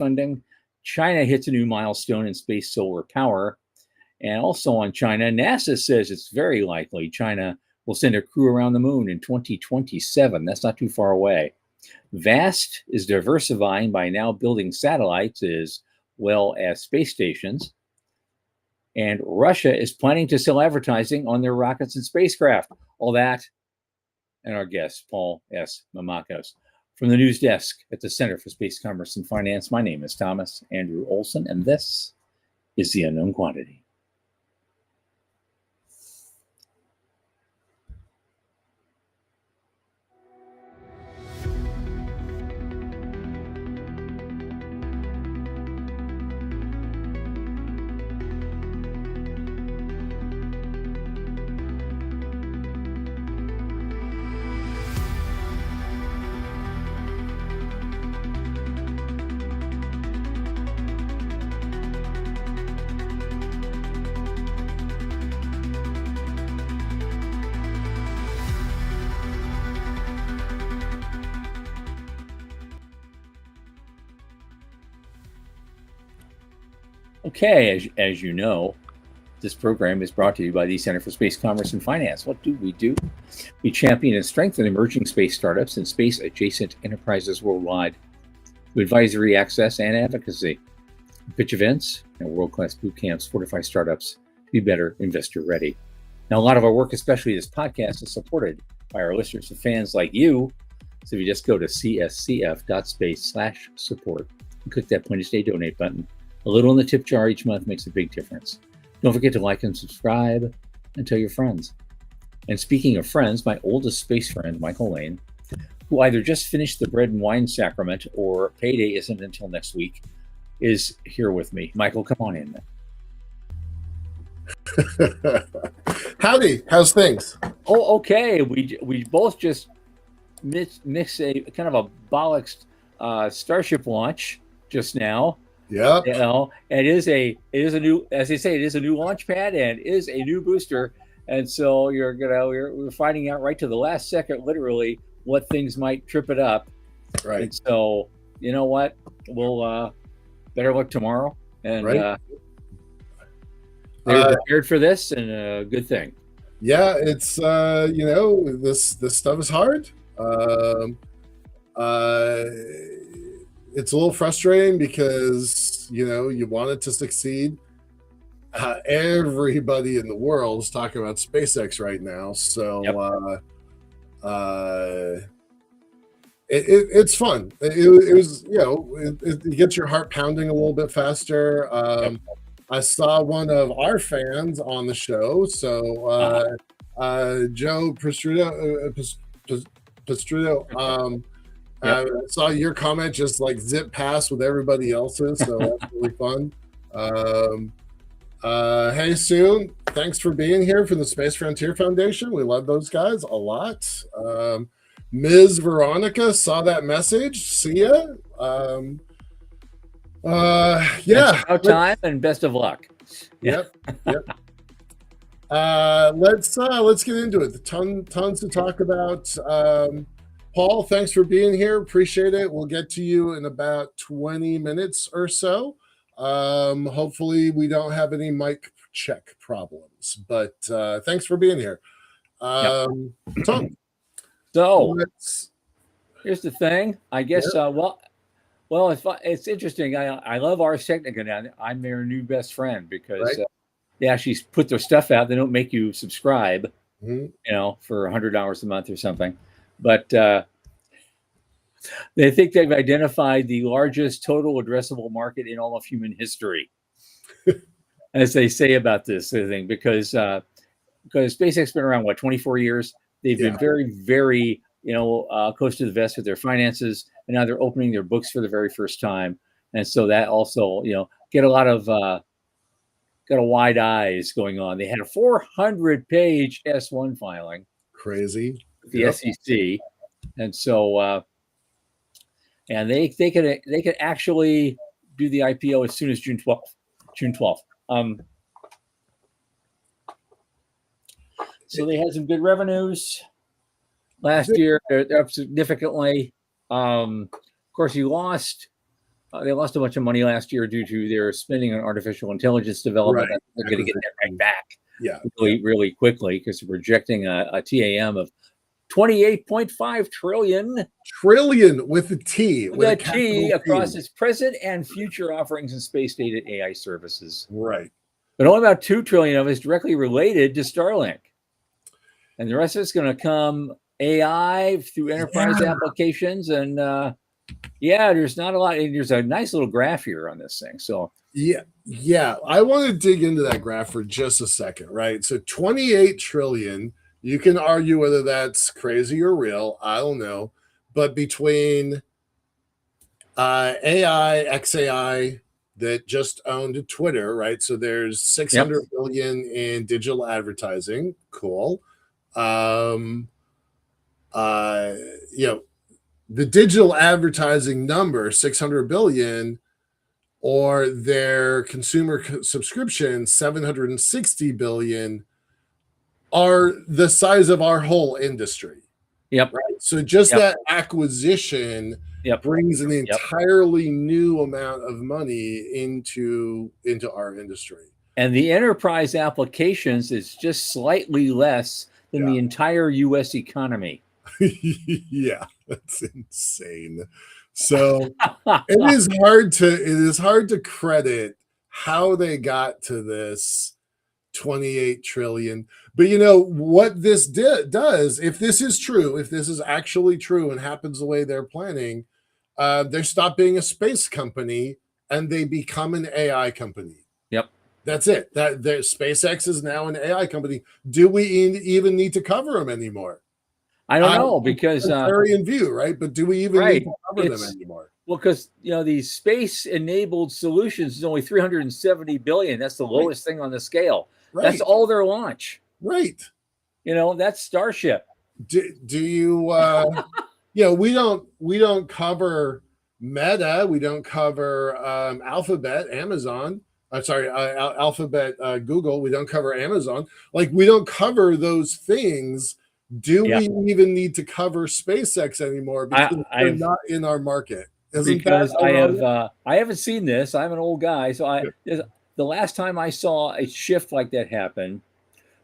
funding. China hits a new milestone in space solar power. And also on China, NASA says it's very likely China will send a crew around the moon in 2027. That's not too far away. Vast is diversifying by now building satellites as well as space stations. And Russia is planning to sell advertising on their rockets and spacecraft. All that and our guest, Paul S. Mamakos. From the news desk at the Center for Space Commerce and Finance, my name is Thomas Andrew Olson, and this is The Unknown Quantity. Okay, as you know, this program is brought to you by the Center for Space Commerce and Finance. What do? We champion and strengthen emerging space startups and space-adjacent enterprises worldwide through advisory, access, and advocacy. Pitch events and world-class boot camps fortify startups to be better investor-ready. Now, a lot of our work, especially this podcast, is supported by our listeners and fans like you. So if you just go to cscf.space/support and click that point-of-day donate button, a little in the tip jar each month makes a big difference. Don't forget to like and subscribe and tell your friends. And speaking of friends, my oldest space friend, Michael Lane, who either just finished the bread and wine sacrament or payday isn't until next week, is here with me. Michael, come on in. Howdy, how's things? Oh, okay. We both just missed a kind of a bollocks Starship launch just now. Yeah, you know, it is a new, as they say, it is a new launch pad and is a new booster, and so we're finding out right to the last second, literally, what things might trip it up. Right. And so, you know what, we'll better luck tomorrow, and right. They're prepared for this, and a good thing. Yeah, it's this stuff is hard. It's a little frustrating because, you want it to succeed. Everybody in the world is talking about SpaceX right now. So it's fun. It was, it gets your heart pounding a little bit faster. I saw one of our fans on the show. So Joe Pastruto, I saw your comment just like zip past with everybody else's, so that's really fun. Hey, Soon, thanks for being here for the Space Frontier Foundation. We love those guys a lot. Ms. Veronica saw that message. See ya. Yeah. About time, and best of luck. Yep. Let's get into it. Tons to talk about. Paul, thanks for being here. Appreciate it. We'll get to you in about 20 minutes or so. Hopefully we don't have any mic check problems, but thanks for being here. So here's the thing. I guess, it's interesting. I love Ars Technica now. I'm their new best friend because they actually put their stuff out. They don't make you subscribe, for $100 a month or something. But they think they've identified the largest total addressable market in all of human history, as they say about this thing, because SpaceX has been around, 24 years? They've been very, very, close to the vest with their finances, and now they're opening their books for the very first time. And so that also, get a lot of, got a wide eyes going on. They had a 400-page S1 filing. Crazy. The SEC, and so and they could actually do the IPO as soon as June 12th. So they had some good revenues last year. They're up significantly. Of course, you lost They lost a bunch of money last year due to their spending on artificial intelligence development. Right. They're going to get that right back really quickly because they're projecting a TAM of 28.5 trillion. Trillion with a T. With a T across its present and future offerings in space data AI services. Right. But only about 2 trillion of it is directly related to Starlink. And the rest of it's going to come AI through enterprise applications. And there's not a lot. There's a nice little graph here on this thing. So yeah. I want to dig into that graph for just a second, right? So 28 trillion, you can argue whether that's crazy or real. I don't know. But between AI, XAI, that just owned Twitter, right? So there's 600 billion in digital advertising. Cool. The digital advertising number, 600 billion, or their consumer subscription, 760 billion, are the size of our whole industry. Yep. Right. So just that acquisition brings an entirely new amount of money into our industry. And the enterprise applications is just slightly less than the entire U.S. economy. Yeah, that's insane. So it is hard to credit how they got to this 28 trillion. But you know what this does, if this is true, if this is actually true and happens the way they're planning, they stop being a space company and they become an AI company. Yep. That's it. That SpaceX is now an AI company. Do we even need to cover them anymore? I don't know, because in view, right? But do we even need to cover them anymore? Well, because these space-enabled solutions is only 370 billion. That's the lowest thing on the scale. Right. That's all their launch. Right. That's Starship. Do you? We don't cover Meta. We don't cover Alphabet, Amazon. I'm sorry, Alphabet, Google. We don't cover Amazon. Like, we don't cover those things. Do we even need to cover SpaceX anymore because they're not in our market? Because I haven't seen this. I'm an old guy, so the last time I saw a shift like that happen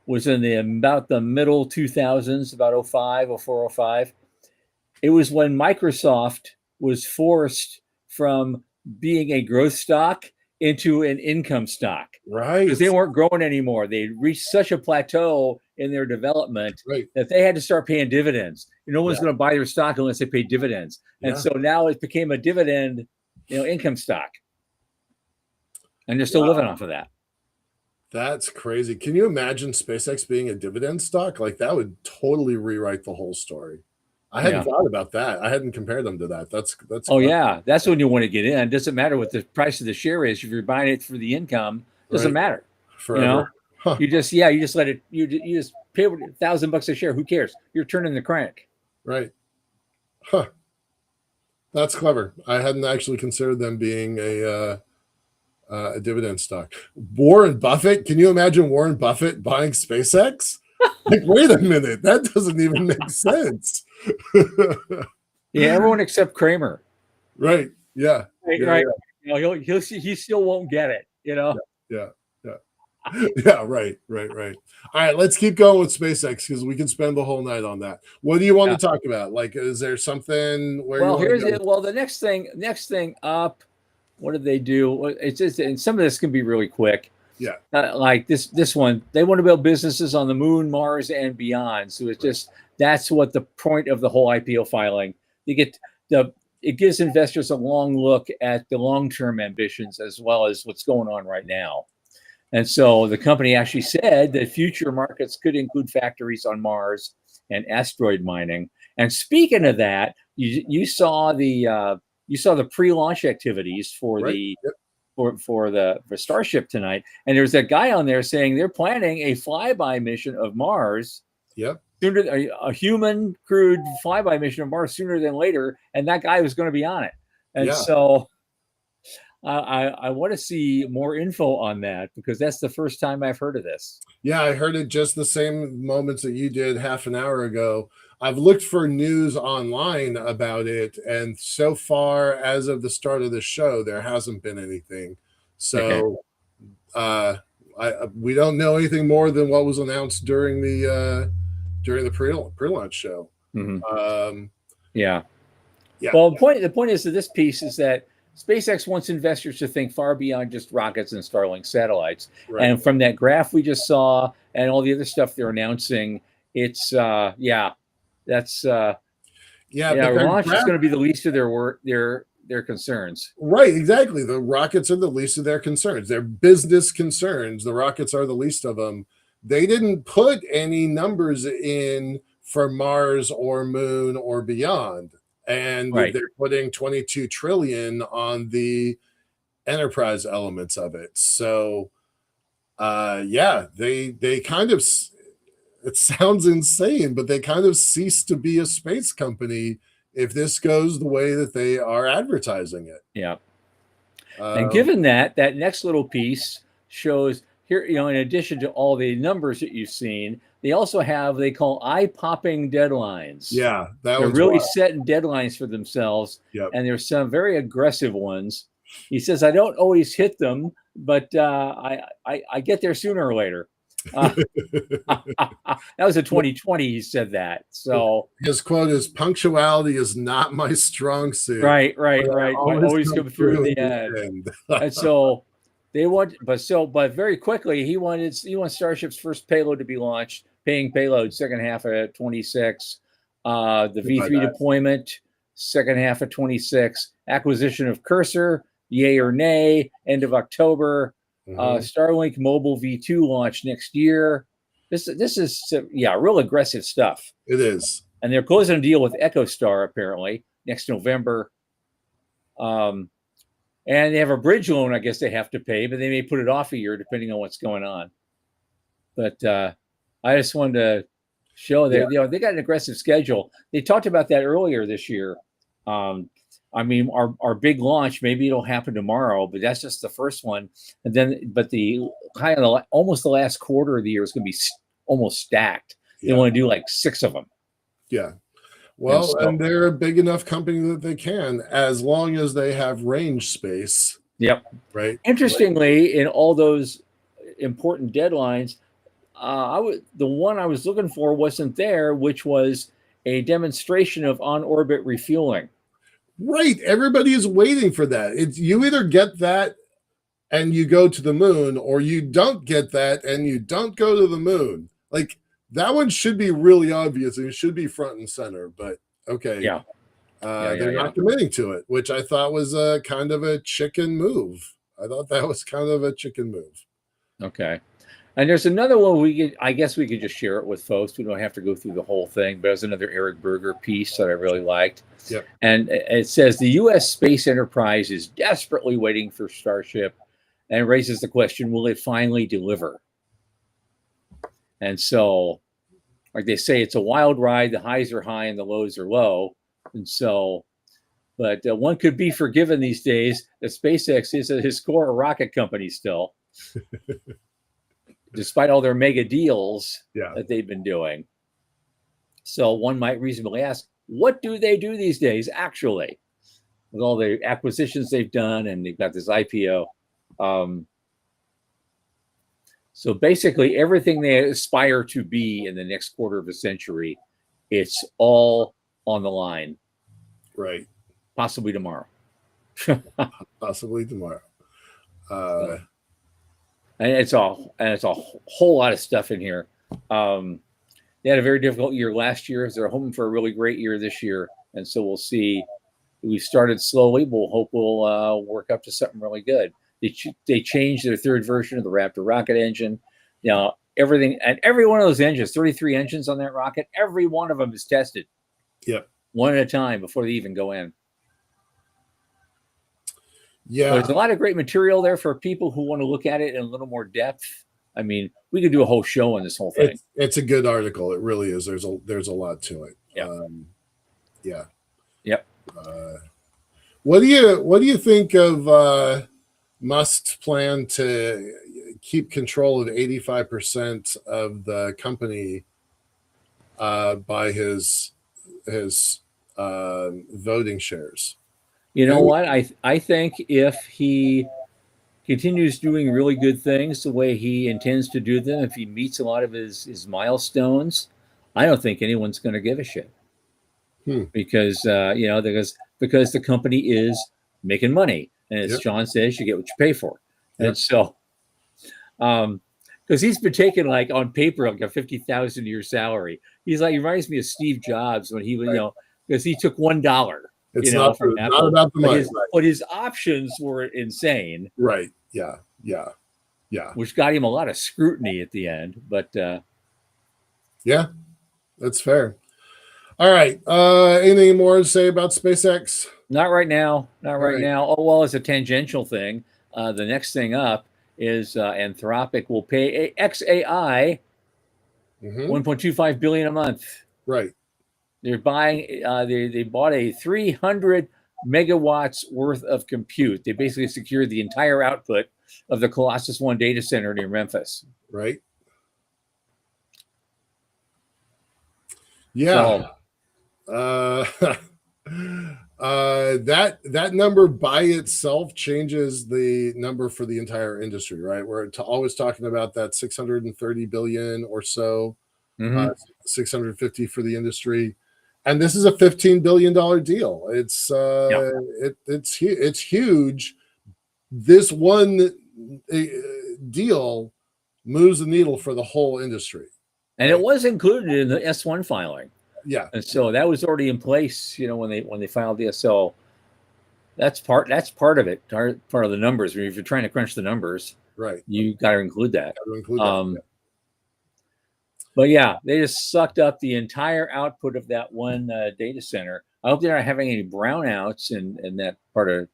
was in about the middle 2000s, about 05, 04, 05. It was when Microsoft was forced from being a growth stock into an income stock. Right. Because they weren't growing anymore. They reached such a plateau in their development that they had to start paying dividends. No one's going to buy their stock unless they pay dividends. And so now it became a dividend, income stock. And they're still living off of that. That's crazy. Can you imagine SpaceX being a dividend stock? Like, that would totally rewrite the whole story. I hadn't thought about that. I hadn't compared them to that. That's that's when you want to get in. It doesn't matter what the price of the share is. If you're buying it for the income, it doesn't matter. Forever. You just let it. You just pay $1,000 a share. Who cares? You're turning the crank. Right. Huh. That's clever. I hadn't actually considered them being a dividend stock. Warren Buffett. Can you imagine Warren Buffett buying SpaceX? Like, wait a minute. That doesn't even make sense. Everyone except Kramer. Right. Yeah. Right. He still won't get it. Yeah. Right. All right, let's keep going with SpaceX because we can spend the whole night on that. What do you want to talk about? Like, is there something where the next thing up, what did they do? It's just, and some of this can be really quick. Yeah. Like this one, they want to build businesses on the moon, Mars, and beyond. So it's just, that's what the point of the whole IPO filing. It gives investors a long look at the long-term ambitions as well as what's going on right now. And so the company actually said that future markets could include factories on Mars and asteroid mining. And speaking of that, you saw the pre-launch activities for for Starship tonight, and there's that guy on there saying they're planning a flyby mission of Mars. Yep. Sooner, a human crewed flyby mission of Mars sooner than later, and that guy was going to be on it. And so I want to see more info on that because that's the first time I've heard of this. Yeah, I heard it just the same moments that you did half an hour ago. I've looked for news online about it, and so far, as of the start of the show, there hasn't been anything. So we don't know anything more than what was announced during the pre-launch show. Mm-hmm. Yeah. Yeah. Well, the point is that this piece is that SpaceX wants investors to think far beyond just rockets and Starlink satellites. Right. And from that graph we just saw and all the other stuff they're announcing, it's launch is going to be the least of their concerns. Right, exactly. The rockets are the least of their concerns. Their business concerns. The rockets are the least of them. They didn't put any numbers in for Mars or Moon or beyond. And they're putting 22 trillion on the enterprise elements of it. So they kind of, it sounds insane, but they kind of cease to be a space company if this goes the way that they are advertising it. Yeah. And given that next little piece shows here, in addition to all the numbers that you've seen, they also have, they call eye-popping deadlines. Yeah, they're really setting deadlines for themselves. Yep. And there's some very aggressive ones. He says, I don't always hit them, but I get there sooner or later. That was in 2020. He said that. So his quote is, "Punctuality is not my strong suit." Right. I always come through in the end. And so they want, but very quickly he wants Starship's first payload to be launched, paying payload second half of 26. The V3 deployment second half of 26. Acquisition of Cursor, yay or nay, end of October. Starlink mobile V2 launch next year. This is real aggressive stuff. It is. And they're closing a deal with EchoStar apparently next November. And they have a bridge loan, I guess they have to pay, but they may put it off a year depending on what's going on. But I just wanted to show that they got an aggressive schedule. They talked about that earlier this year. I mean, our big launch, maybe it'll happen tomorrow, but that's just the first one. And then, but almost the last quarter of the year is going to be almost stacked. They want to do like 6 of them. Yeah. Well, and they're a big enough company that they can, as long as they have range space. Yep. Right. Interestingly, in all those important deadlines, the one I was looking for wasn't there, which was a demonstration of on-orbit refueling. Right. Everybody is waiting for that. It's, you either get that and you go to the moon, or you don't get that and you don't go to the moon. Like, that one should be really obvious and it should be front and center, but okay. They're not committing to it, which I thought was a kind of a chicken move. I thought that was kind of a chicken move. Okay. And there's another one I guess we could just share it with folks. We don't have to go through the whole thing, but there's another Eric Berger piece that I really liked. Yep. And it says the U.S. space enterprise is desperately waiting for Starship, and it raises the question, will it finally deliver? And so, like they say, it's a wild ride. The highs are high and the lows are low. And so, but one could be forgiven these days that SpaceX is a historic rocket company still. Despite all their mega deals that they've been doing. So one might reasonably ask, what do they do these days, actually? With all the acquisitions they've done, and they've got this IPO. So basically everything they aspire to be in the next quarter of a century, it's all on the line. Right. Possibly tomorrow. Possibly tomorrow. And it's a whole lot of stuff in here. They had a very difficult year last year. They're hoping for a really great year this year, and so we'll see. We started slowly. We'll hope we'll work up to something really good. They changed their third version of the Raptor rocket engine. Everything, and every one of those engines, 33 engines on that rocket, every one of them is tested. Yep. One at a time before they even go in. Yeah. So there's a lot of great material there for people who want to look at it in a little more depth. I mean, we could do a whole show on this whole thing. It's a good article. It really is. There's a lot to it. Yeah. Yeah. Yep. What do you think of Musk's plan to keep control of 85% of the company by his voting shares? You know what? I think if he continues doing really good things the way he intends to do them, if he meets a lot of his milestones, I don't think anyone's going to give a shit because because the company is making money, and as Yep. Sean says, you get what you pay for, Yep. and so because he's been taking like on paper like a 50,000 a year salary. He reminds me of Steve Jobs when he was because he took $1. It's From not Apple, about the money, but his options were insane, right? Yeah. which got him a lot of scrutiny at the end. But yeah, that's fair. All right. Anything more to say about SpaceX? not right now. Not right Right. now. Oh well, as a tangential thing, the next thing up is Anthropic will pay XAI 1.25 billion a month. Right. They're buying. They bought a 300 megawatts worth of compute. They basically secured the entire output of the Colossus One data center near Memphis. Right. Yeah. So, that number by itself changes the number for the entire industry, right? We're always talking about that 630 billion or so, 650 for the industry, and this is a $15 billion deal. It's it's huge. This one deal moves the needle for the whole industry, and it was included in the S1 filing. Yeah, and so that was already in place. When they filed the SO, that's part of it. Part of the numbers. I mean, if you're trying to crunch the numbers, right, you got to include that. But yeah, they just sucked up the entire output of that one data center. I hope they're not having any brownouts in that part of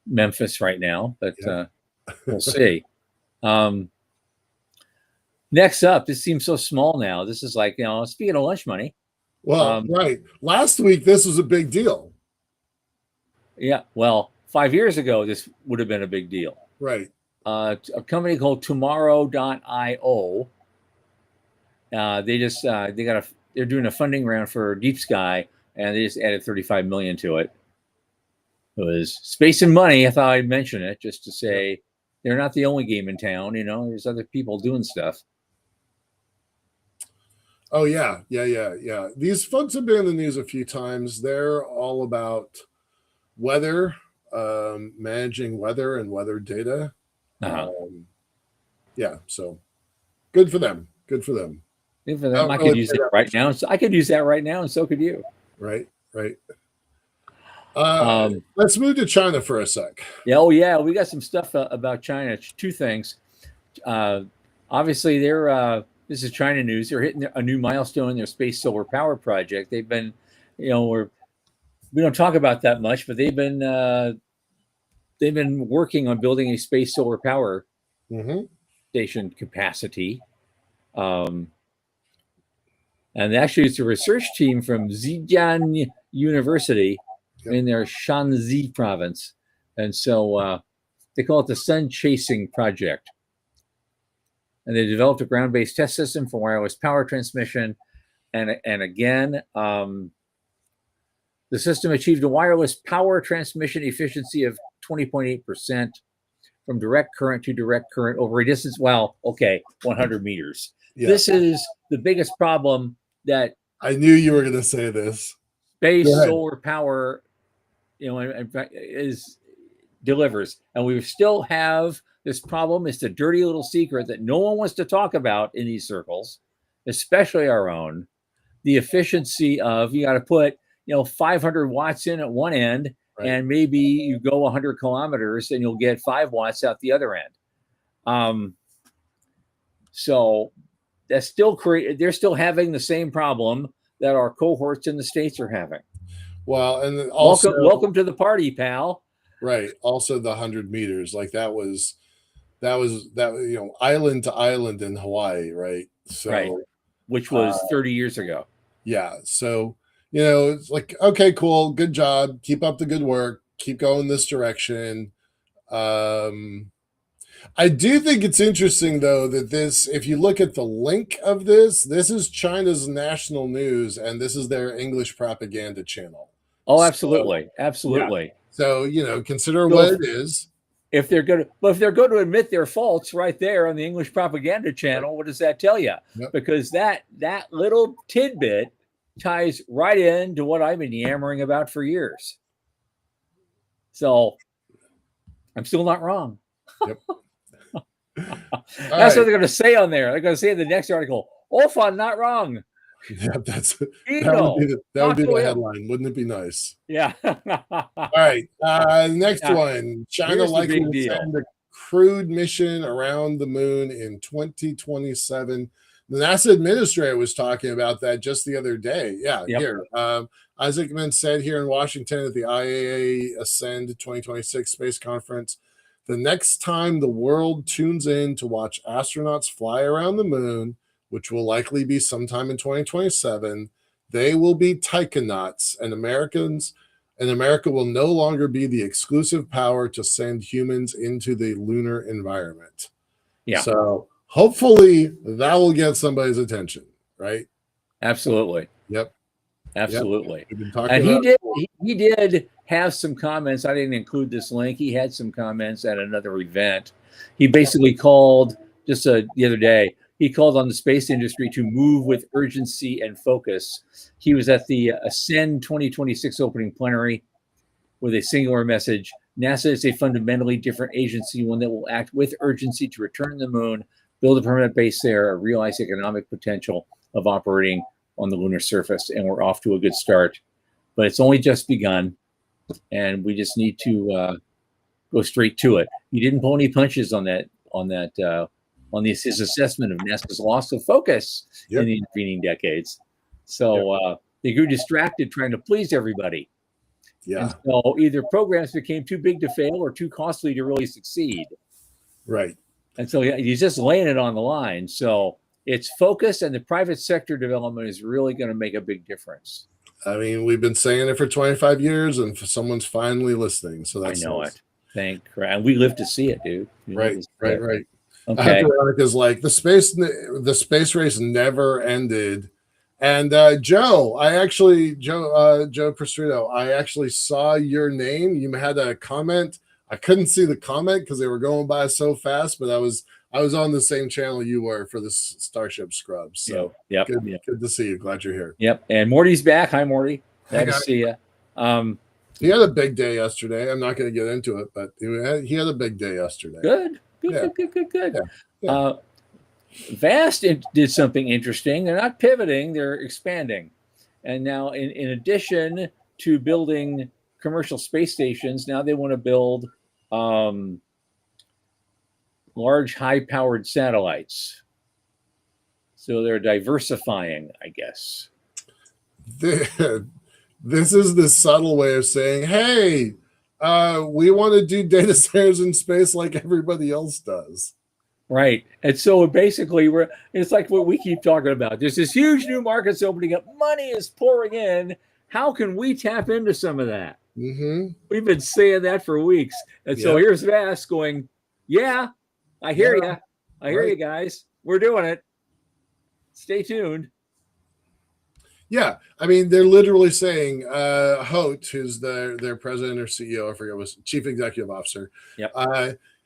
Memphis right now, but we'll see. Next up, this seems so small now. This is like, speaking of lunch money. Well, right. Last week, this was a big deal. Yeah. Well, 5 years ago, this would have been a big deal. Right. A company called Tomorrow.io. They're doing a funding round for Deep Sky, and they just added 35 million to it. It was space and money. I thought I'd mention it just to say they're not the only game in town. There's other people doing stuff. Oh yeah. These folks have been in the news a few times. They're all about weather, managing weather and weather data. So good for them. Good for them. I could use that right now. So I could use that right now, and so could you. Right. Let's move to China for a sec. Yeah. Oh yeah, we got some stuff about China. Two things. Obviously, this is China news. They're hitting a new milestone in their space solar power project. They've been, we don't talk about that much, but they've been working on building a space solar power station capacity. And actually, it's a research team from Zhejiang University in their Shanxi province. And so they call it the Sun Chasing Project. And they developed a ground-based test system for wireless power transmission. And again, the system achieved a wireless power transmission efficiency of 20.8% from direct current to direct current over a distance, 100 meters. Yeah. This is the biggest problem that I knew you were going to say this. Space solar power, delivers, and we still have this problem. It's a dirty little secret that no one wants to talk about in these circles, especially our own. The efficiency of you got to put 500 watts in at one end, and maybe you go 100 kilometers and you'll get 5 watts out the other end. So that's still they're still having the same problem that our cohorts in the States are having. Well, and also welcome to the party, pal. Right. Also the 100 meters, like that was island to island in Hawaii, right? So which was 30 years ago. Yeah. So it's like, okay, cool, good job, keep up the good work, keep going this direction. I do think it's interesting, though, that if you look at the link of this is China's national news, and this is their English propaganda channel. Oh, So, absolutely, yeah. absolutely. So, consider So what it is. if they're going to admit their faults right there on the English propaganda channel, what does that tell you? Yep. Because that little tidbit ties right into what I've been yammering about for years. So I'm still not wrong. Yep. That's what they're going to say on there. They're going to say in the next article, Olson, not wrong. Yeah, that Bingo. would be the headline. Wouldn't it be nice? Yeah. All right. Next one. China Here's the likely big to deal. send a crewed mission around the moon in 2027. The NASA administrator was talking about that just the other day. Yeah, Yep. here. Isaacman said here in Washington at the IAA Ascend 2026 space conference, the next time the world tunes in to watch astronauts fly around the moon, which will likely be sometime in 2027, they will be taikonauts, and America will no longer be the exclusive power to send humans into the lunar environment. Yeah. So hopefully that will get somebody's attention, right? Absolutely. Yep. Absolutely. We've been talking And about he did have some comments. I didn't include this link. He had some comments at another event. He basically called just the other day. He called on the space industry to move with urgency and focus. He was at the Ascend 2026 opening plenary with a singular message. NASA is a fundamentally different agency, one that will act with urgency to return to the moon, build a permanent base there, and realize economic potential of operating on the lunar surface. And we're off to a good start. But it's only just begun, and we just need to go straight to it. He didn't pull any punches on his assessment of NASA's loss of focus in the intervening decades. So they grew distracted trying to please everybody. Yeah. And so either programs became too big to fail or too costly to really succeed. Right. And so he's just laying it on the line. So it's focus, and the private sector development is really going to make a big difference. I mean, we've been saying it for 25 years, and some's finally listening. So that's I know nice. it. Thank Christ. And we live to see it, dude. Right. Okay. Is like the space race never ended. And Joe Prestrito, I actually saw your name. You had a comment. I couldn't see the comment because they were going by so fast, but I was on the same channel you were for the Starship Scrubs. So good to see you. Glad you're here. Yep. And Morty's back. Hi, Morty. Glad to see you. He had a big day yesterday. I'm not going to get into it, but he had a big day yesterday. Good. Yeah. Vast did something interesting. They're not pivoting, they're expanding. And now in addition to building commercial space stations, now they want to build large high-powered satellites. So they're diversifying, I guess. This is the subtle way of saying, hey, we want to do data centers in space like everybody else does. Right. And so basically it's like what we keep talking about. There's this huge new markets opening up. Money is pouring in. How can we tap into some of that? Mm-hmm. We've been saying that for weeks. And so here's Vast going, yeah, I hear you. I hear you guys. We're doing it. Stay tuned. Yeah. I mean, they're literally saying Hote, who's their president or CEO, I forget, was chief executive officer,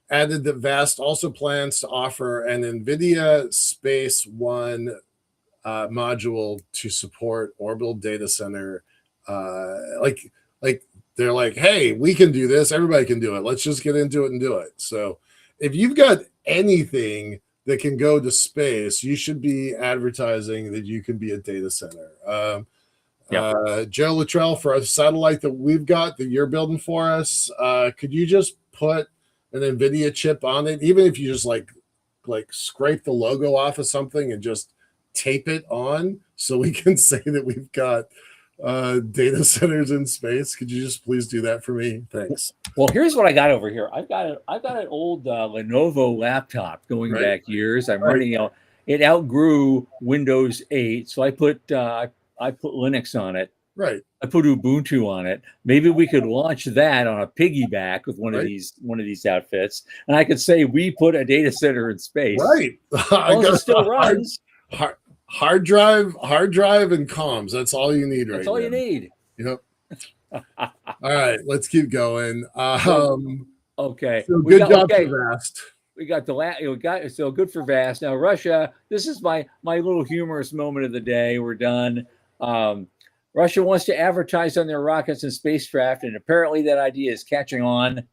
added that Vast also plans to offer an NVIDIA Space One module to support orbital data center. Like they're like, hey, we can do this. Everybody can do it. Let's just get into it and do it. So if you've got anything that can go to space, you should be advertising that you can be a data center. Joe Luttrell, for a satellite that we've got that you're building for us, could you just put an NVIDIA chip on it, even if you just like scrape the logo off of something and just tape it on so we can say that we've got data centers in space? Could you just please do that for me? Thanks. Well, here's what I got over here. I've got an old Lenovo laptop going back years. I'm running it outgrew Windows 8, so I put Linux on it. Right. I put Ubuntu on it. Maybe we could launch that on a piggyback with one of these outfits, and I could say we put a data center in space. Right. I Well, got it still runs. Hard drive, and comms. That's all you need right now. That's all you need. Yep. All right, let's keep going. Okay. So good job for Vast. We got so good for Vast. Now Russia. This is my little humorous moment of the day. We're done. Russia wants to advertise on their rockets and spacecraft, and apparently that idea is catching on.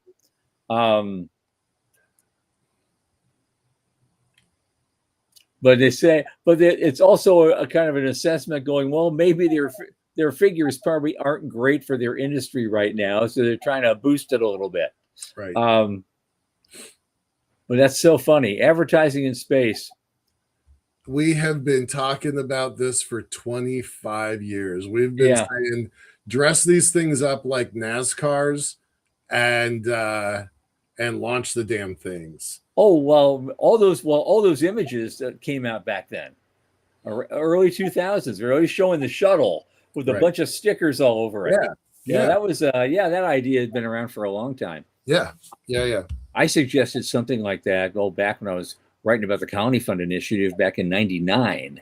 But it's also a kind of an assessment going, well, maybe their figures probably aren't great for their industry right now, so they're trying to boost it a little bit. Right. But that's so funny. Advertising in space. We have been talking about this for 25 years. We've been saying, dress these things up like NASCARs and launch the damn things. Oh, well, all those images that came out back then, early 2000s, they're always showing the shuttle with a bunch of stickers all over it. Yeah. That was that idea had been around for a long time. Yeah. I suggested something like that back when I was writing about the Colony Fund initiative back in '99.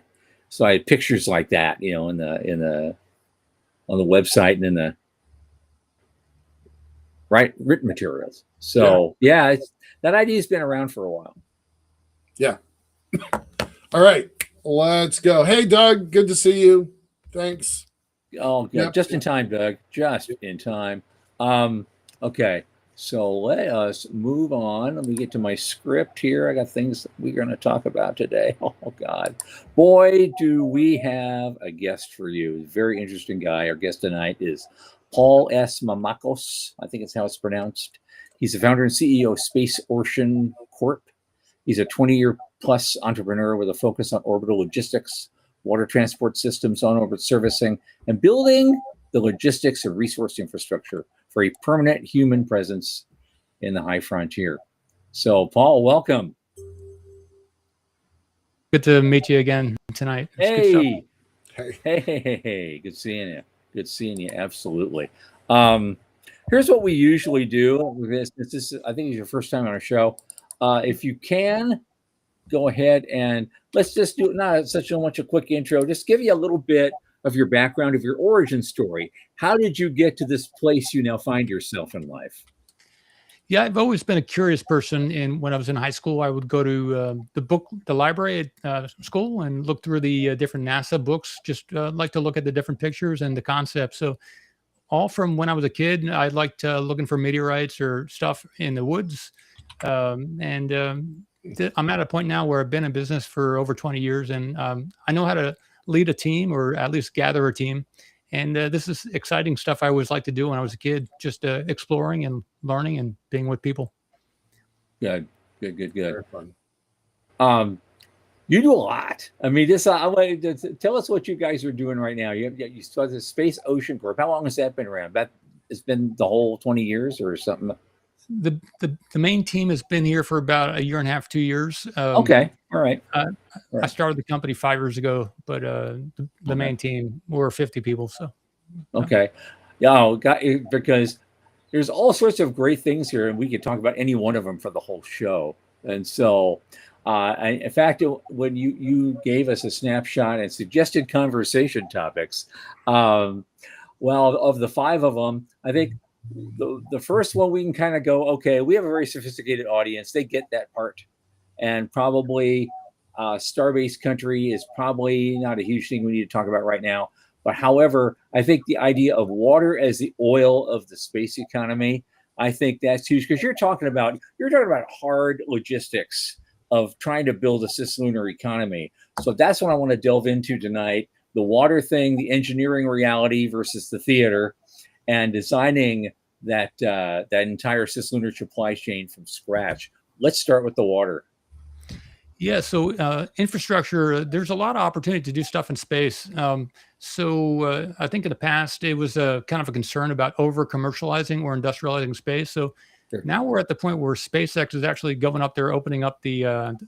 So I had pictures like that, on the website and in the written materials. So that idea's been around for a while. Yeah. All right, let's go. Hey, Doug, good to see you. Thanks. Oh, yeah, just in time, Doug. Just in time. Okay. So let us move on. Let me get to my script here. I got things that we're going to talk about today. Oh, God. Boy, do we have a guest for you. Very interesting guy. Our guest tonight is Paul S. Mamakos. I think it's how it's pronounced. He's the founder and CEO of Space Ocean Corp. He's a 20-year plus entrepreneur with a focus on orbital logistics, water transport systems, on-orbit servicing, and building the logistics and resource infrastructure for a permanent human presence in the high frontier. So, Paul, welcome. Good to meet you again tonight. Hey. Good seeing you. Good seeing you. Absolutely. Here's what we usually do. This I think it's your first time on our show. If you can, go ahead and let's just do not such a much a quick intro. Just give you a little bit of your background, of your origin story. How did you get to this place you now find yourself in life? Yeah, I've always been a curious person. And when I was in high school, I would go to the library at school and look through the different NASA books, just like to look at the different pictures and the concepts. So all from when I was a kid, I liked looking for meteorites or stuff in the woods. I'm at a point now where I've been in business for over 20 years, and I know how to lead a team or at least gather a team. And this is exciting stuff I always liked to do when I was a kid, just exploring and learning and being with people. Good. Very fun. You do a lot. I mean, tell us what you guys are doing right now. You started the Space Ocean Corp. How long has that been around? It's been the whole 20 years or something? The main team has been here for about a year and a half, 2 years. Okay. All right. I started the company 5 years ago, but the main team, we're 50 people. So. Okay. Because there's all sorts of great things here, and we could talk about any one of them for the whole show. And so, in fact, when you gave us a snapshot and suggested conversation topics, of the 5 of them, I think the first one we can kind of go, okay, we have a very sophisticated audience. They get that part. And probably star-based country is probably not a huge thing we need to talk about right now. But however, I think the idea of water as the oil of the space economy, I think that's huge, because you're talking about hard logistics of trying to build a cislunar economy. So that's what I want to delve into tonight. The water thing, the engineering reality versus the theater, and designing that entire cislunar supply chain from scratch. Let's start with the water. Yeah, so infrastructure, there's a lot of opportunity to do stuff in space. I think in the past, it was kind of a concern about over-commercializing or industrializing space. So now we're at the point where SpaceX is actually going up there, opening up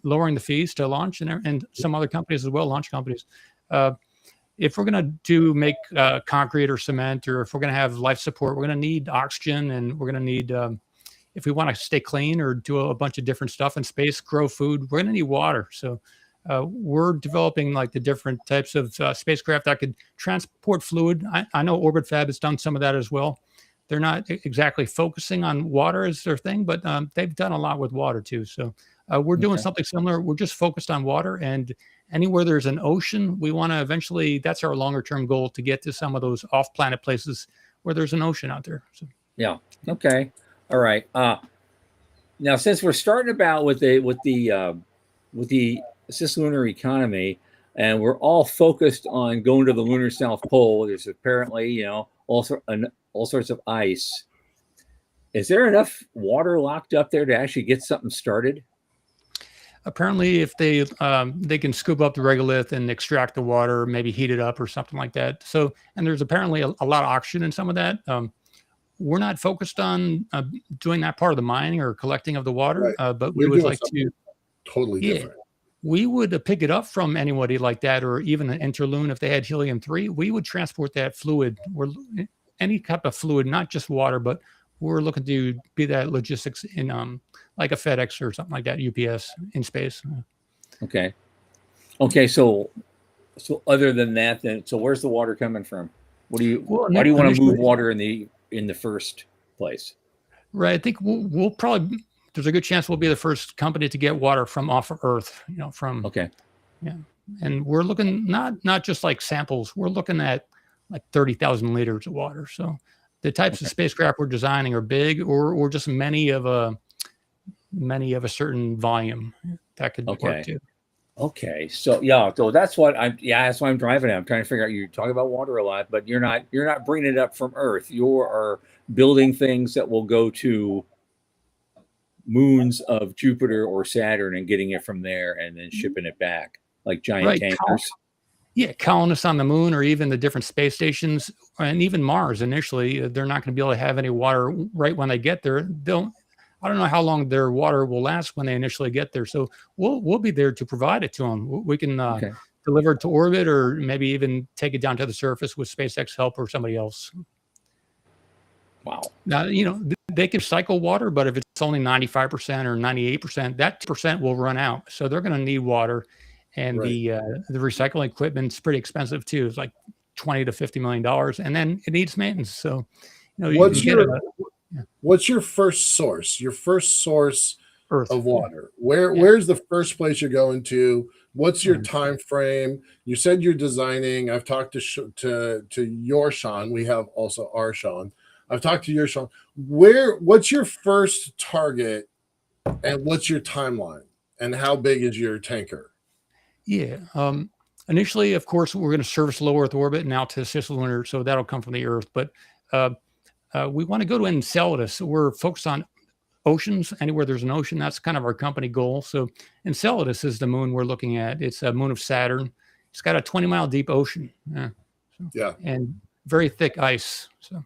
lowering the fees to launch, and some other companies as well, launch companies. if we're going to make concrete or cement, or if we're going to have life support, we're going to need oxygen, and we're going to need, if we want to stay clean or do a bunch of different stuff in space, grow food, we're going to need water. So we're developing like the different types of spacecraft that could transport fluid. I know Orbit Fab has done some of that as well. They're not exactly focusing on water as their thing, but they've done a lot with water too. So we're doing something similar. We're just focused on water, and anywhere there's an ocean, we want to eventually, that's our longer term goal, to get to some of those off planet places where there's an ocean out there. So. Yeah. Okay. All right. Now, since we're starting about with the cislunar economy, and we're all focused on going to the lunar South Pole, there's apparently, all sorts of ice. Is there enough water locked up there to actually get something started? Apparently, if they can scoop up the regolith and extract the water, maybe heat it up or something like that. So, and there's apparently a lot of oxygen in some of that. We're not focused on doing that part of the mining or collecting of the water, Right. but we would like to totally different. We would pick it up from anybody like that, or even an interloon if they had helium-3. We would transport that fluid, any type of fluid, not just water, but we're looking to be that logistics in like a FedEx or something like that, UPS in space. Okay. So other than that, then, so where's the water coming from? Why do you want to move water in the first place? Right. I think we'll probably, there's a good chance we'll be the first company to get water from off of Earth, from. Okay. Yeah. And we're looking not just like samples, we're looking at like 30,000 liters of water. So the types of spacecraft we're designing are big, or just many of a certain volume that could work too. Okay. So so that's what I'm driving at. I'm trying to figure out, you're talking about water a lot, but you're not bringing it up from Earth. You are building things that will go to moons of Jupiter or Saturn and getting it from there and then shipping it back like giant tankers. Colonists on the moon, or even the different space stations, and even Mars. Initially, they're not going to be able to have any water right when they get there. I don't know how long their water will last when they initially get there. So we'll be there to provide it to them. We can deliver it to orbit, or maybe even take it down to the surface with SpaceX help or somebody else. Wow. Now, they can cycle water, but if it's only 95% or 98%, that % will run out. So they're going to need water. And the recycling equipment's pretty expensive too. It's like $20 to $50 million, and then it needs maintenance. So, what's your first source? Your first source Earth. Of water. Where's the first place you're going to? What's your time frame? You said you're designing. I've talked to your Sean. We have also our Sean. I've talked to your Sean. What's your first target, and what's your timeline, and how big is your tanker? Yeah. Initially, of course, we're going to service low Earth orbit and out to cislunar, so that'll come from the Earth. But we want to go to Enceladus. So we're focused on oceans. Anywhere there's an ocean, that's kind of our company goal. So Enceladus is the moon we're looking at. It's a moon of Saturn. It's got a 20-mile deep ocean. And very thick ice. So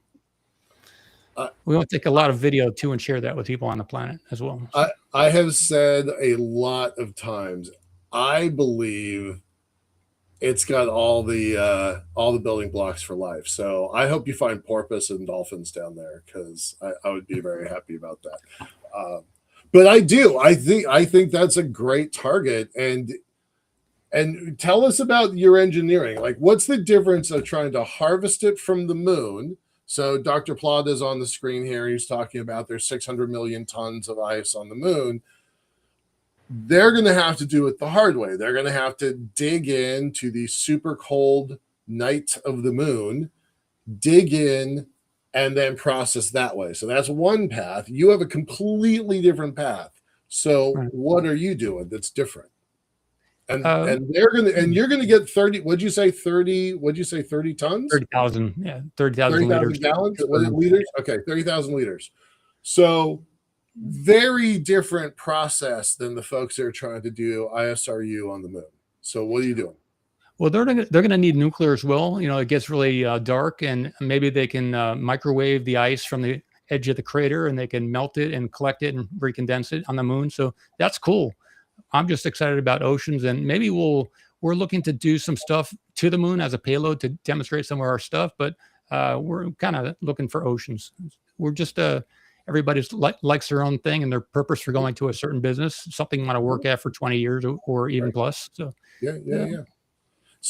we want to take a lot of video too and share that with people on the planet as well. So. I have said a lot of times, I believe it's got all the building blocks for life. So I hope you find porpoise and dolphins down there, because I would be very happy about that. But I do. I think that's a great target. And tell us about your engineering. Like, what's the difference of trying to harvest it from the moon? So Dr. Plod is on the screen here. He's talking about there's 600 million tons of ice on the moon. They're going to have to do it the hard way. They're going to have to dig into the super cold night of the moon, dig in, and then process that way. So that's one path. You have a completely different path. So what are you doing that's different? And you're going to get 30. What'd you say 30 tons? 30,000. Yeah, 30,000 liters. Gallons? Liters? Okay, 30,000 liters. So very different process than the folks that are trying to do ISRU on the moon. So what are you doing? Well, they're going to need nuclear as well. It gets really dark, and maybe they can microwave the ice from the edge of the crater, and they can melt it and collect it and recondense it on the moon. So that's cool. I'm just excited about oceans, and maybe we'll we're looking to do some stuff to the moon as a payload to demonstrate some of our stuff, but we're kind of looking for oceans. We're just everybody's likes their own thing and their purpose for going to a certain business, something you want to work at for 20 years or even plus. So yeah.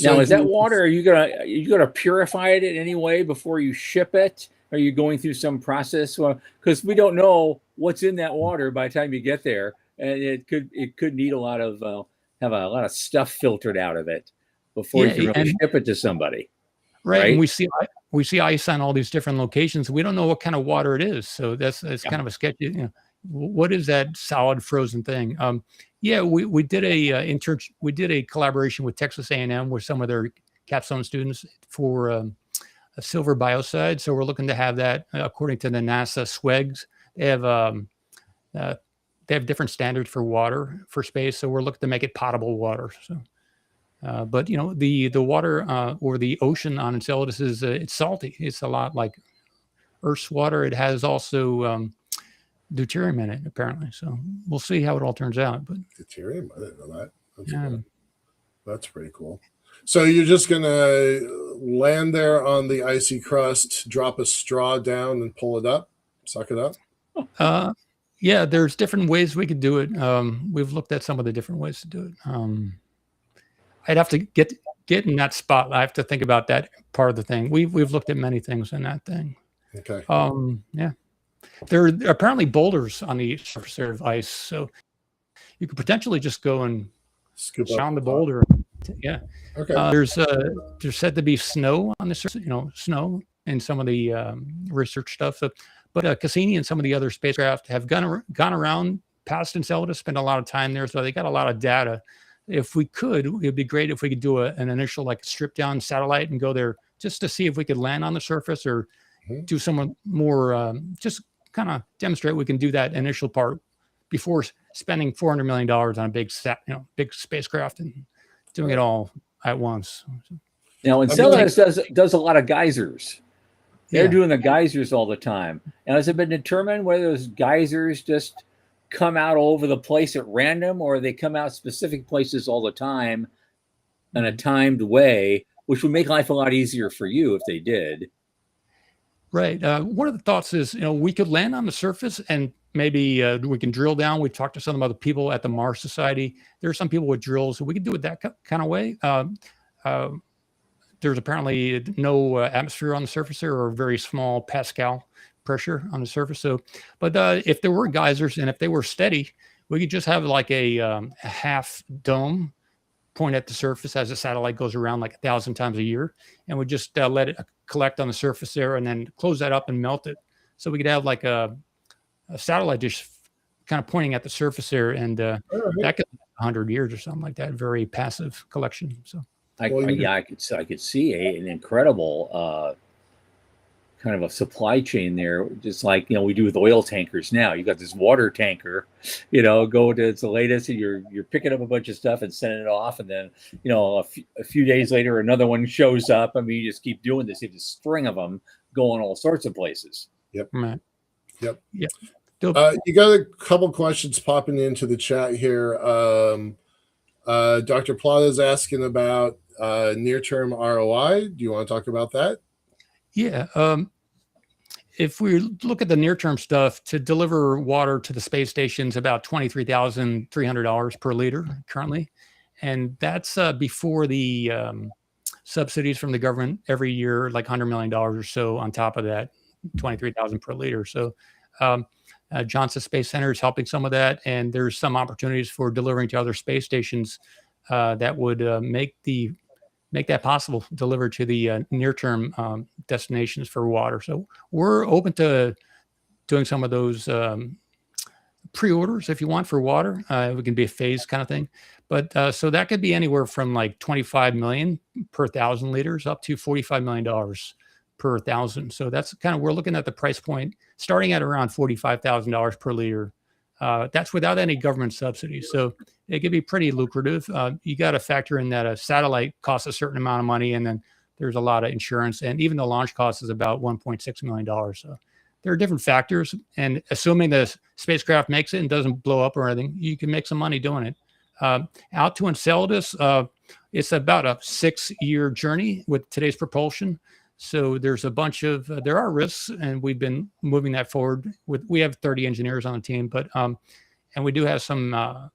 Now, is that water? Are you gonna purify it in any way before you ship it? Are you going through some process? Because we don't know what's in that water by the time you get there, and it could need a lot of have a lot of stuff filtered out of it before you can really ship it to somebody. Right. And we see ice on all these different locations. We don't know what kind of water it is, so that's kind of a sketchy. You know, what is that solid frozen thing? We did a collaboration with Texas A&M with some of their capstone students for a silver biocide. So we're looking to have that according to the NASA SWEGs. They have different standards for water for space. So we're looking to make it potable water. So, but you know, the water or the ocean on Enceladus is it's salty. It's a lot like Earth's water. It has also deuterium in it, apparently. So we'll see how it all turns out. But deuterium, I didn't know that. That's pretty cool. So you're just gonna land there on the icy crust, drop a straw down, and pull it up, suck it up. Yeah, there's different ways we could do it. We've looked at some of the different ways to do it. I'd have to get in that spot. I have to think about that part of the thing. We've looked at many things in that thing. Okay. Yeah. There are apparently boulders on the surface of ice, so you could potentially just go and sound the boulder. Yeah. Okay. There's said to be snow on the surface, snow in some of the research stuff. So, but Cassini and some of the other spacecraft have gone around past Enceladus, spent a lot of time there, so they got a lot of data. If we could, it'd be great if we could do an initial strip down satellite and go there just to see if we could land on the surface or do some more, just kind of demonstrate we can do that initial part before spending $400 million on a big spacecraft and doing it all at once. Now, Enceladus does a lot of geysers. They're doing the geysers all the time. Now, has it been determined whether those geysers just come out all over the place at random, or they come out specific places all the time in a timed way, which would make life a lot easier for you if they did? Right. One of the thoughts is, we could land on the surface and maybe we can drill down. We've talked to some of the people at the Mars Society. There are some people with drills, so we could do it that kind of way. There's apparently no atmosphere on the surface there, or very small Pascal pressure on the surface. So, but if there were geysers and if they were steady, we could just have like a half dome point at the surface as the satellite goes around 1,000 times a year, and we just let it collect on the surface there and then close that up and melt it. So we could have like a satellite dish kind of pointing at the surface there, and that could be 100 years or something like that. Very passive collection. So. I could see an incredible kind of a supply chain there, just like we do with oil tankers now. You got this water tanker, go to the latest, and you're picking up a bunch of stuff and sending it off, and then a few days later another one shows up. I mean, you just keep doing this. You have a string of them going all sorts of places. Yep. Right. Yep. Yeah. You got a couple questions popping into the chat here. Dr. Plata is asking about near-term ROI. Do you want to talk about that? Yeah. If we look at the near-term stuff, to deliver water to the space stations, about $23,300 per liter currently. And that's before the subsidies from the government every year, like $100 million or so on top of that, $23,000 per liter. So Johnson Space Center is helping some of that. And there's some opportunities for delivering to other space stations that would make that possible, delivered to the near-term destinations for water. So we're open to doing some of those pre-orders if you want for water. It can be a phase kind of thing. But so that could be anywhere from like 25 million per 1,000 liters up to $45 million per 1,000. So that's kind of, we're looking at the price point starting at around $45,000 per liter. That's without any government subsidies. So it could be pretty lucrative. You got to factor in that a satellite costs a certain amount of money, and then there's a lot of insurance, and even the launch cost is about $1.6 million. So there are different factors, and assuming the spacecraft makes it and doesn't blow up or anything, you can make some money doing it. Out to Enceladus, It's about a 6-year journey with today's propulsion. So there's a bunch of there are risks, and we've been moving that forward. We have 30 engineers on the team, but and we do have some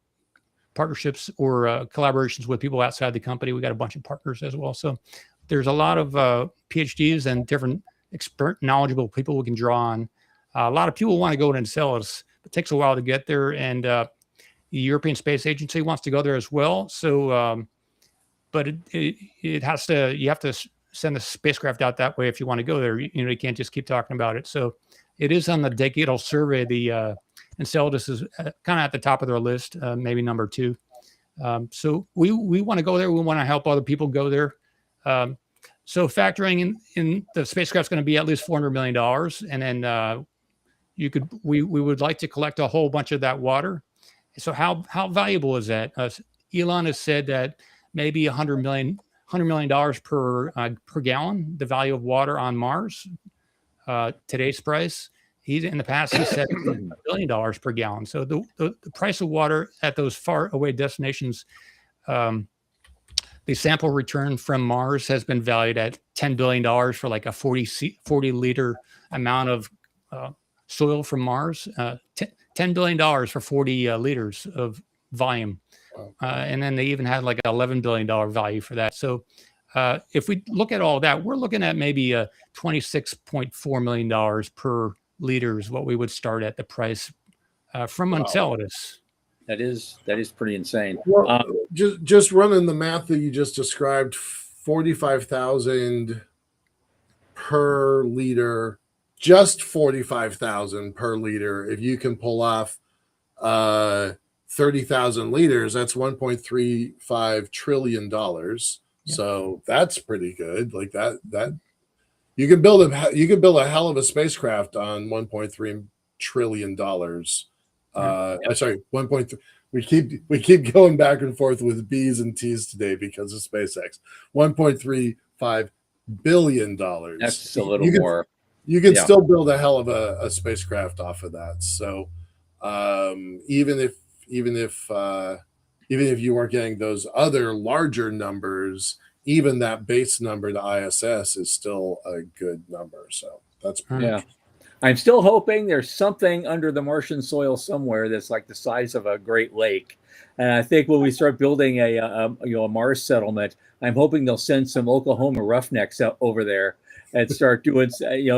partnerships or collaborations with people outside the company. We got a bunch of partners as well. So there's a lot of PhDs and different expert, knowledgeable people we can draw on. A lot of people want to go to Enceladus. It takes a while to get there, and the European Space Agency wants to go there as well. So, but it has to. You have to send the spacecraft out that way if you want to go there. You can't just keep talking about it. So, it is on the decadal survey. The Enceladus is kind of at the top of their list, maybe number 2. So we want to go there. We want to help other people go there. So factoring in the spacecraft's going to be at least $400 million, and then we would like to collect a whole bunch of that water. So how valuable is that? Elon has said that maybe $100 million per gallon, the value of water on Mars. Today's price. In the past, he said $1 billion per gallon. So the price of water at those far away destinations, the sample return from Mars has been valued at $10 billion for like a 40 liter amount of soil from Mars. $10 billion for 40 liters of volume. And then they even had like an $11 billion value for that. So if we look at all that, we're looking at maybe $26.4 million per liter is what we would start at the price from Enceladus. That is pretty insane. Well, just running the math that you just described, 45,000 per liter, just 45,000 per liter. If you can pull off 30,000 liters, that's $1.35 trillion. Yeah. So that's pretty good. Like that you can build a hell of a spacecraft on $1.3 trillion. Sorry, 1.3. We keep going back and forth with B's and T's today because of SpaceX. $1.35 billion. That's a little more. You can still build a hell of a spacecraft off of that. So even if you weren't getting those other larger numbers, even that base number to ISS is still a good number. So that's pretty I'm still hoping there's something under the Martian soil somewhere that's like the size of a Great Lake. And I think when we start building a Mars settlement, I'm hoping they'll send some Oklahoma roughnecks out over there and start doing,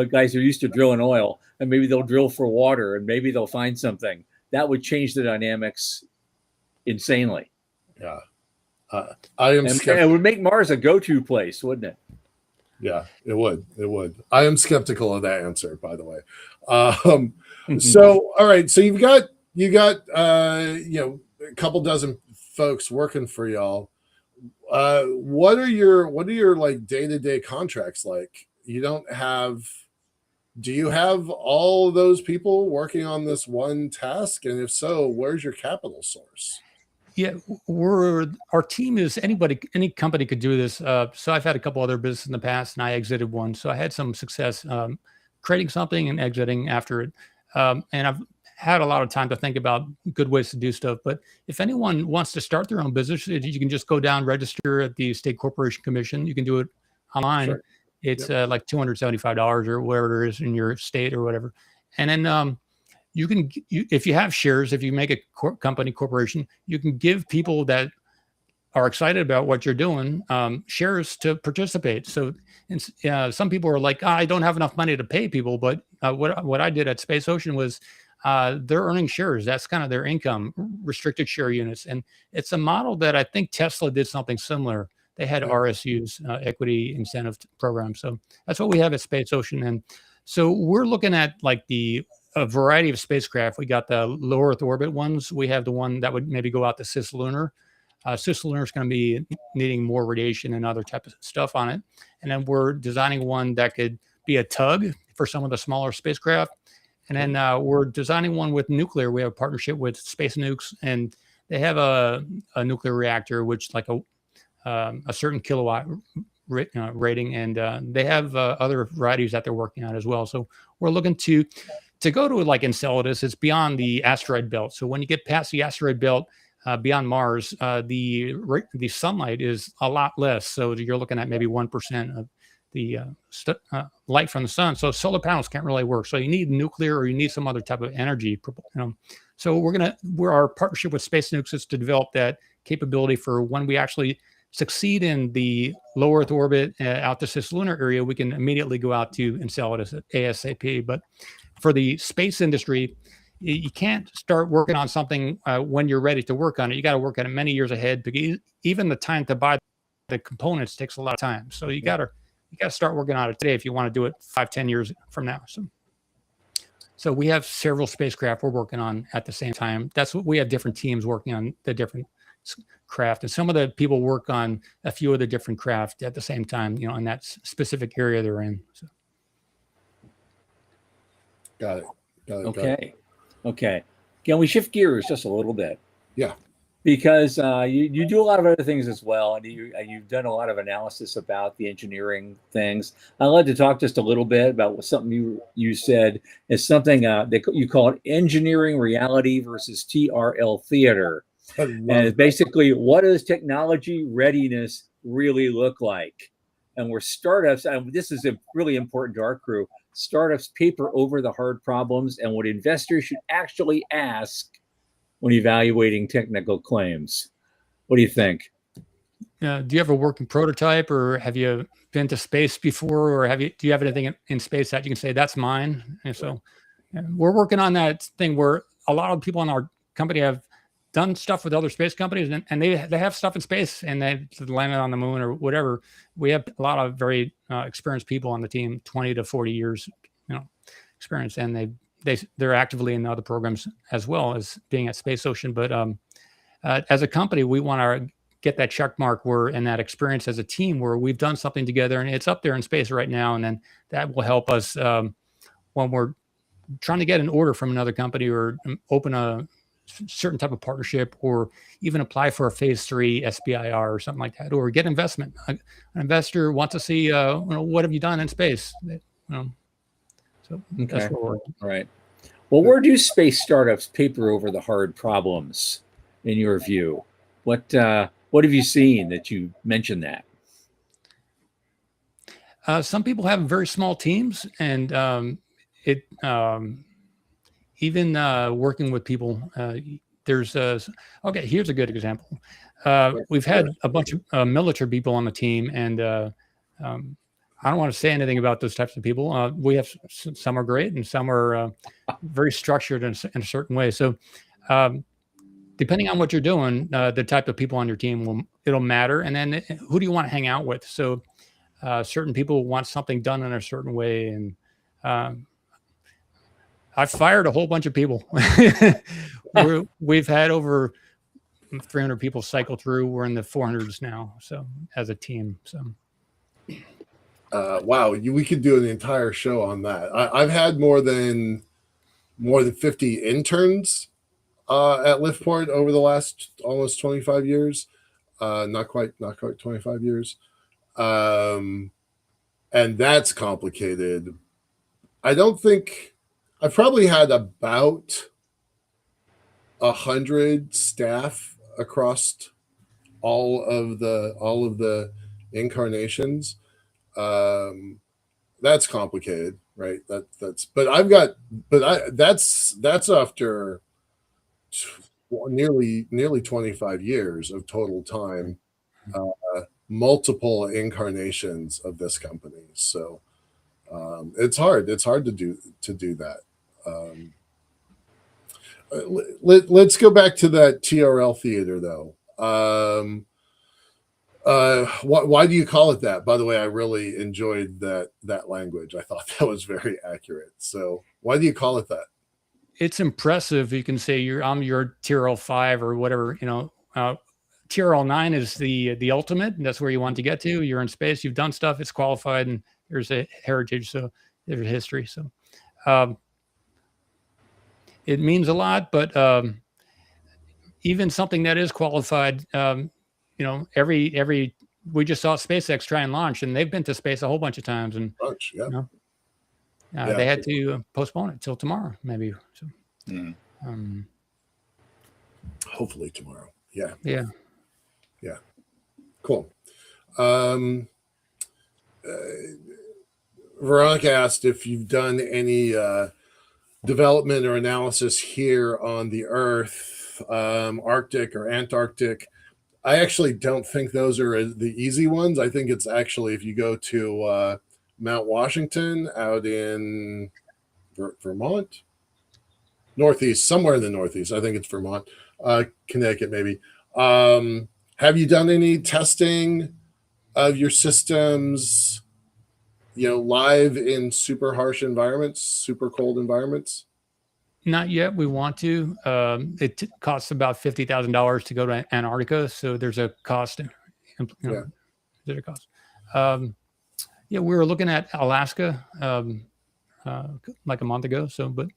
guys who are used to drilling oil, and maybe they'll drill for water, and maybe they'll find something that would change the dynamics insanely. Yeah. I am skeptical. It would make Mars a go-to place, wouldn't it? Yeah, it would. It would. I am skeptical of that answer, by the way. So, all right. So you got a couple dozen folks working for y'all. What are your like day-to-day contracts like? Do you have all those people working on this one task? And if so, where's your capital source? Yeah, our team is any company could do this. So I've had a couple other businesses in the past, and I exited one. So I had some success creating something and exiting after it. And I've had a lot of time to think about good ways to do stuff. But if anyone wants to start their own business, you can just go down, register at the State Corporation Commission. You can do it online. Sure. It's like $275 or whatever it is in your state or whatever. And then if you have shares, if you make a corporation, you can give people that are excited about what you're doing shares to participate. So some people are like, I don't have enough money to pay people. But what I did at Space Ocean was they're earning shares. That's kind of their income, restricted share units. And it's a model that I think Tesla did something similar. They had RSUs, equity incentive program. So that's what we have at Space Ocean. And so we're looking at like a variety of spacecraft. We got the low Earth orbit ones. We have the one that would maybe go out to cislunar. Cislunar is going to be needing more radiation and other type of stuff on it. And then we're designing one that could be a tug for some of the smaller spacecraft. And then we're designing one with nuclear. We have a partnership with Space Nukes, and they have a nuclear reactor, which like a certain kilowatt rating, and they have other varieties that they're working on as well. So we're looking to go to like Enceladus. It's beyond the asteroid belt. So when you get past the asteroid belt, beyond Mars, the sunlight is a lot less. So you're looking at maybe 1% of the light from the sun. So solar panels can't really work. So you need nuclear, or you need some other type of energy. So our partnership with Space Nukes is to develop that capability for when we actually succeed in the low Earth orbit out to cislunar area, we can immediately go out to and sell it as ASAP. But for the space industry, you can't start working on something when you're ready to work on it. You got to work on it many years ahead, because even the time to buy the components takes a lot of time. So you got to start working on it today if you want to do it 5-10 years from now. So we have several spacecraft we're working on at the same time. That's what we have, different teams working on the different craft, and some of the people work on a few of the different craft at the same time, in that specific area they're in. So. Got it. Okay. Can we shift gears just a little bit? Yeah. Because you do a lot of other things as well, and you've done a lot of analysis about the engineering things. I'd like to talk just a little bit about something you said is something that you call it engineering reality versus TRL theater. And it's basically, what does technology readiness really look like? And we're startups, and this is really important to our crew, startups paper over the hard problems and what investors should actually ask when evaluating technical claims. What do you think? Do you have a working prototype, or have you been to space before, or do you have anything in space that you can say, that's mine? And so we're working on that thing where a lot of people in our company have done stuff with other space companies, and they have stuff in space, and they landed on the moon or whatever. We have a lot of very experienced people on the team, 20 to 40 years, experience, and they're actively in other programs as well as being at Space Ocean. But as a company, we want to get that check mark and that experience as a team where we've done something together, and it's up there in space right now. And then that will help us when we're trying to get an order from another company, or open a certain type of partnership, or even apply for a phase 3 SBIR or something like that, or get investment. An investor wants to see, what have you done in space? So that's what we're working. All right. Well, where do space startups paper over the hard problems, in your view? What have you seen that you mentioned that? Some people have very small teams, and even working with people, here's a good example. We've had a bunch of military people on the team, and I don't want to say anything about those types of people. We have some are great, and some are very structured in a certain way. So depending on what you're doing, the type of people on your team it'll matter. And then who do you want to hang out with? So certain people want something done in a certain way, and I've fired a whole bunch of people. We've had over 300 people cycle through. We're in the 400s now, so as a team. So, wow, we could do an entire show on that. I've had more than 50 interns at LiftPo over the last almost 25 years. Not quite 25 years, and that's complicated. I don't think. I've probably had about 100 staff across all of the incarnations. That's complicated, right? That's after nearly 25 years of total time, multiple incarnations of this company. So it's hard to do that. Let's go back to that TRL theater, though. Why do you call it that? By the way, I really enjoyed that language. I thought that was very accurate. So why do you call it that? It's impressive. You can say I'm your TRL 5 or whatever. TRL 9 is the ultimate, and that's where you want to get to. You're in space. You've done stuff. It's qualified, and there's a heritage. So there's a history. So. It means a lot, but even something that is qualified, we just saw SpaceX try and launch, and they've been to space a whole bunch of times, and they had to postpone it till tomorrow, maybe. So, hopefully tomorrow. Yeah. Yeah. Yeah. Cool. Veronica asked if you've done any development or analysis here on the Earth, Arctic or Antarctic. I actually don't think those are the easy ones. I think it's actually if you go to Mount Washington out in Vermont, Northeast, somewhere in the Northeast. I think it's Vermont, Connecticut, maybe. Have you done any testing of your systems, live in super harsh environments, super cold environments? Not yet. We want to. It costs about $50,000 to go to Antarctica, so there's a cost. Yeah. There's a cost. Yeah, we were looking at Alaska like a month ago. But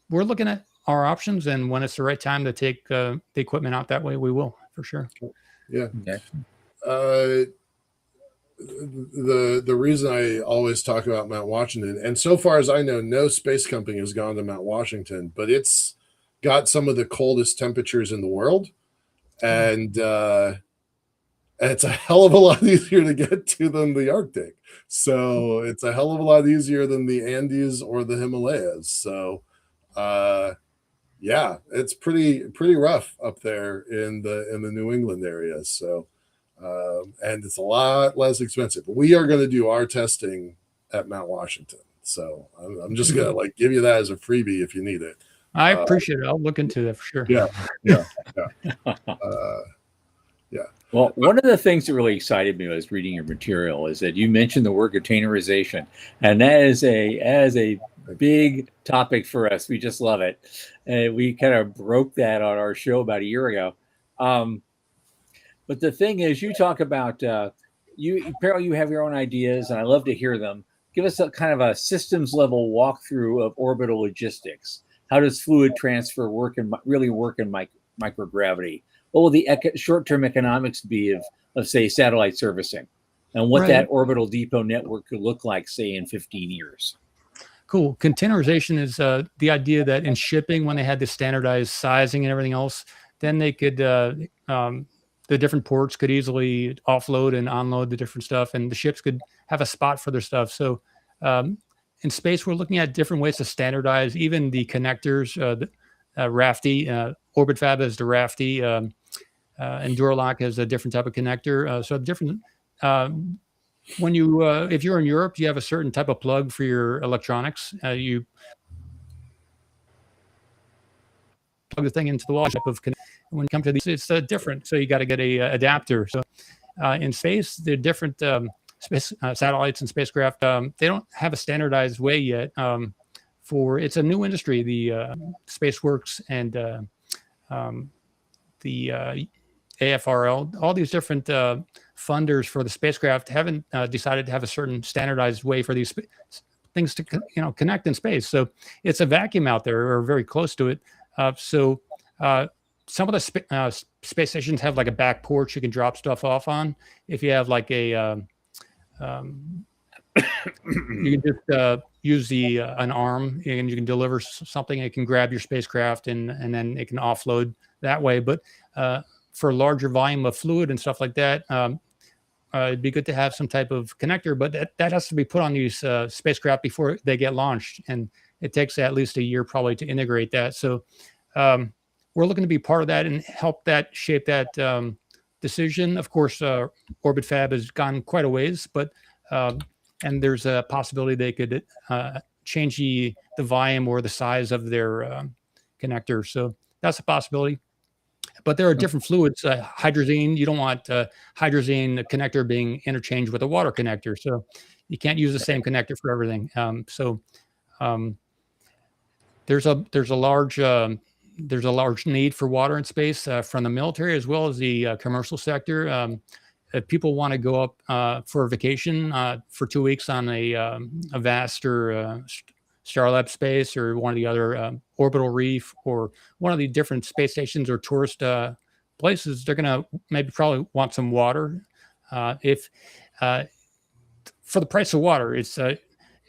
we're looking at our options, and when it's the right time to take the equipment out that way, we will for sure. Yeah. Okay. The reason I always talk about Mount Washington, and so far as I know, no space company has gone to Mount Washington, but it's got some of the coldest temperatures in the world, and it's a hell of a lot easier to get to than the Arctic. So it's a hell of a lot easier than the Andes or the Himalayas. So yeah, it's pretty rough up there in the New England area. So and it's a lot less expensive. We are going to do our testing at Mount Washington. So I'm just going to give you that as a freebie if you need it. I appreciate it. I'll look into that for sure. Yeah. Well, one of the things that really excited me was reading your material is that you mentioned the word containerization, and that is a big topic for us. We just love it. And we kind of broke that on our show about a year ago. But the thing is, you talk about Peril, you have your own ideas, and I love to hear them. Give us a kind of a systems level walkthrough of orbital logistics. How does fluid transfer really work in microgravity? What will the short-term economics be of say satellite servicing, and what that orbital depot network could look like, say, in 15 years? Cool. Containerization is the idea that in shipping, when they had the standardized sizing and everything else, then they could the different ports could easily offload and unload the different stuff, and the ships could have a spot for their stuff. So in space, we're looking at different ways to standardize even the connectors. Rafty, OrbitFab is the Rafty, and Duralock is a different type of connector. So different. When you, if you're in Europe, you have a certain type of plug for your electronics. You plug the thing into the wall. When you come to these, it's different. So you got to get a adapter. So in space, the different space satellites and spacecraft, they don't have a standardized way yet. It's a new industry. The SpaceWorks and the AFRL, all these different funders for the spacecraft haven't decided to have a certain standardized way for these things to connect in space. So it's a vacuum out there, or very close to it. Some of the space stations have like a back porch you can drop stuff off on. If you have like a you can just use an arm, and you can deliver something. It can grab your spacecraft and then it can offload that way. But for a larger volume of fluid and stuff like that, it'd be good to have some type of connector. But that has to be put on these spacecraft before they get launched, and it takes at least a year probably to integrate that. So we're looking to be part of that and help that shape that decision. Of course, OrbitFab has gone quite a ways, but and there's a possibility they could change the volume or the size of their connector. So that's a possibility. But there are different fluids. Hydrazine, you don't want hydrazine connector being interchanged with a water connector. So you can't use the same connector for everything. There's a large need for water in space from the military as well as the commercial sector. If people want to go up for a vacation for 2 weeks on a VAST or Starlab Space or one of the other Orbital Reef or one of the different space stations or tourist places, they're going to probably want some water. If for the price of water,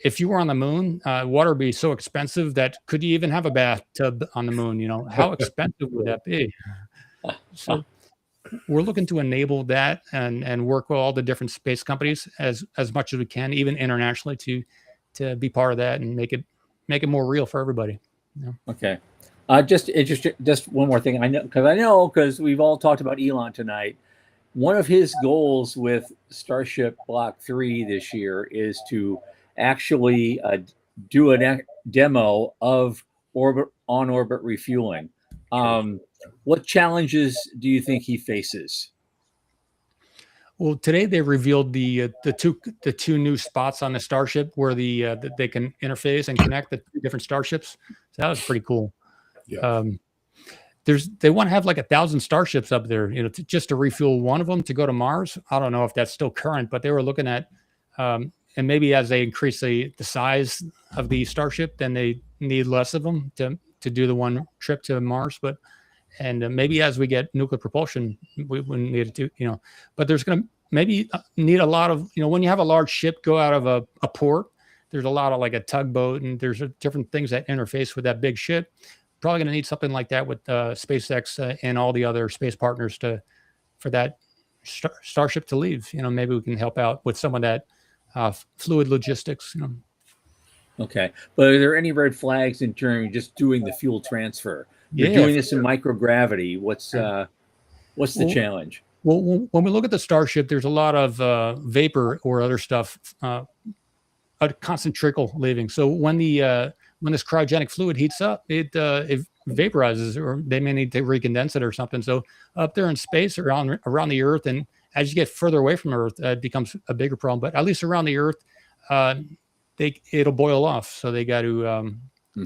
if you were on the moon, water would be so expensive that could you even have a bathtub on the moon? How expensive would that be? So we're looking to enable that and work with all the different space companies as much as we can, even internationally, to be part of that and make it more real for everybody. Okay. Just one more thing. I know because we've all talked about Elon tonight. One of his goals with Starship Block 3 this year is to actually do a demo of on-orbit refueling. What challenges do you think he faces? Well, today they revealed the two new spots on the Starship where that they can interface and connect the two different starships. So that was pretty cool. Yeah. They want to have like 1,000 starships up there, just to refuel one of them to go to Mars. I don't know if that's still current, but they were looking at, and maybe as they increase the size of the Starship, then they need less of them to do the one trip to Mars. And maybe as we get nuclear propulsion, we wouldn't need to do, but there's going to maybe need a lot of, when you have a large ship go out of a port, there's a lot of like a tugboat, and there's different things that interface with that big ship. Probably going to need something like that with SpaceX and all the other space partners for that Starship to leave. Maybe we can help out with some of that fluid logistics. Okay, but are there any red flags in terms of just doing the fuel transfer? You're doing this in microgravity. What's the challenge? Well, when we look at the Starship, there's a lot of vapor or other stuff, a constant trickle leaving. So when this cryogenic fluid heats up, it vaporizes, or they may need to recondense it or something. So up there in space around the Earth, and as you get further away from Earth, it becomes a bigger problem. But at least around the Earth, it'll boil off. So they got to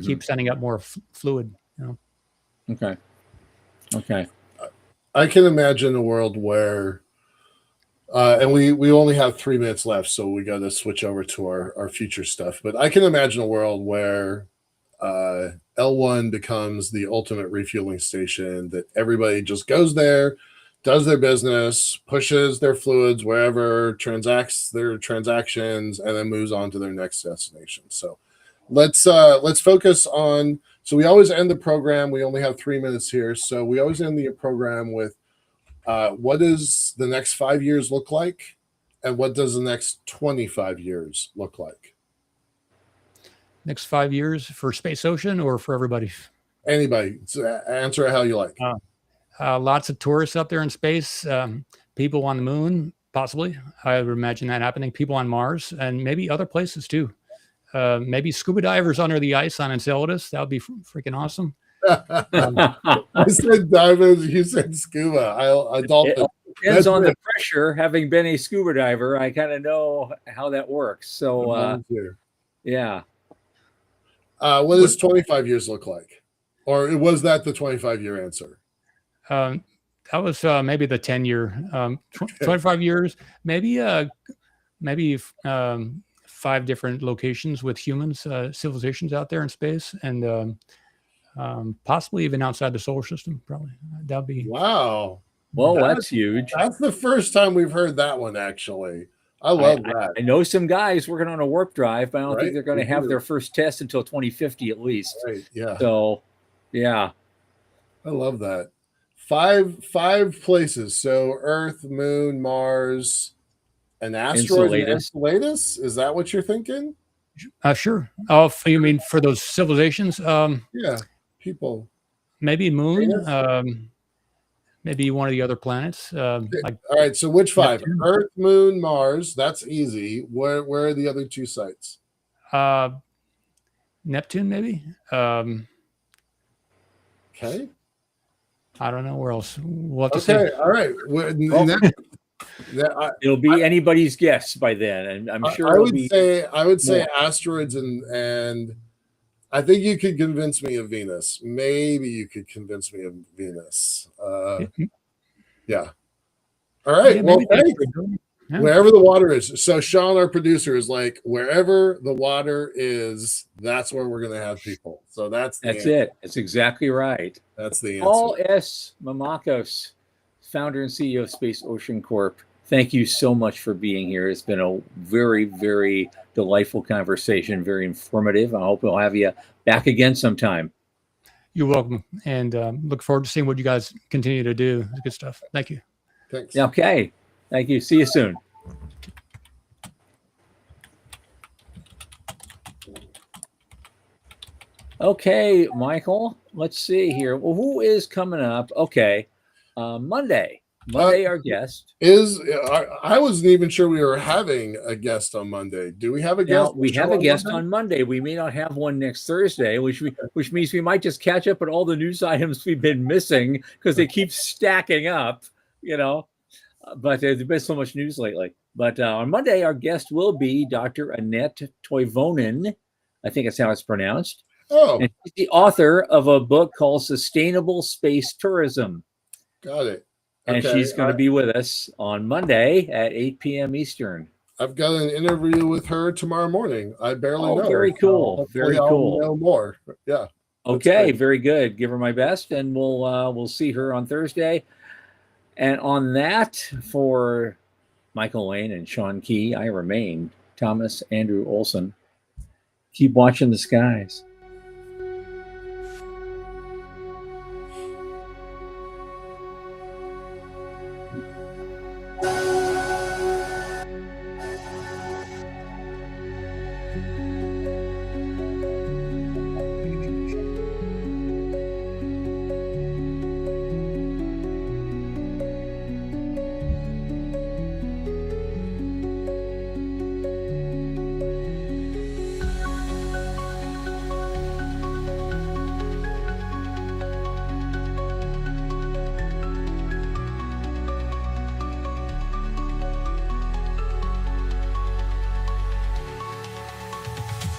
keep sending up more fluid. Okay. I can imagine a world where, and we only have 3 minutes left, so we got to switch over to our future stuff. But I can imagine a world where L1 becomes the ultimate refueling station, that everybody just goes there, does their business, pushes their fluids wherever, transacts their transactions, and then moves on to their next destination. So let's focus on. So we always end the program. We only have 3 minutes here, so we always end the program with what does the next 5 years look like, and what does the next 25 years look like? Next 5 years for Space Ocean or for everybody? Anybody. Answer it how you like. Lots of tourists up there in space, people on the moon, possibly. I would imagine that happening. People on Mars, and maybe other places too. Maybe scuba divers under the ice on Enceladus. That would be freaking awesome. I said divers, you said scuba. I dolphin. It depends on the pressure. Having been a scuba diver, I kind of know how that works. So, yeah. What does 25 years look like? Or was that the 25-year answer? That was maybe the 10-year. 25 years, maybe 5 different locations with humans, civilizations out there in space, and possibly even outside the solar system. Probably that'd be wow. Well, that's huge. That's the first time we've heard that one. Actually, I love that. I know some guys working on a warp drive, but I don't think they're going to have their first test until 2050 at least. Right. Yeah. So, yeah, I love that. Five places. So Earth, Moon, Mars, an asteroid, Enceladus. Is that what you're thinking? Sure. Oh, you mean for those civilizations? Yeah, people. Maybe Moon. Maybe one of the other planets. All right. So which 5? Neptune. Earth, Moon, Mars. That's easy. Where are the other 2 sites? Neptune, maybe. Okay. I don't know where else. We'll have to see. All right. It'll be anybody's guess by then, and I'm sure I would say asteroids, and I think you could convince me of Venus. Maybe you could convince me of Venus. Yeah. All right. Well, thanks. Yeah. Wherever the water is. So Sean, our producer, is like, wherever the water is, that's where we're going to have people. So that's it. That's exactly right. That's the answer. Paul S. Mamakos, founder and CEO of Space Ocean Corp. Thank you so much for being here. It's been a very, very delightful conversation, very informative. I hope we'll have you back again sometime. You're welcome. And look forward to seeing what you guys continue to do. It's good stuff. Thank you. Thanks. Okay. Thank you. See you soon. Okay, Michael, let's see here. Well, who is coming up? Okay. Monday, our guest. I wasn't even sure we were having a guest on Monday. Do we have a guest? Now, we have a guest on Monday. We may not have one next Thursday, which means we might just catch up on all the news items we've been missing because they keep stacking up, But there's been so much news lately. But on Monday, our guest will be Dr. Annette Toivonen. I think that's how it's pronounced. Oh. And she's the author of a book called Sustainable Space Tourism. Got it. And she's going to be with us on Monday at 8 p.m. Eastern. I've got an interview with her tomorrow morning. I barely know. Very cool. Very cool. I'll know more. Yeah. Okay, very good. Give her my best, and we'll see her on Thursday. And on that, for Michael Lane and Sean Key, I remain Thomas Andrew Olson. Keep watching the skies.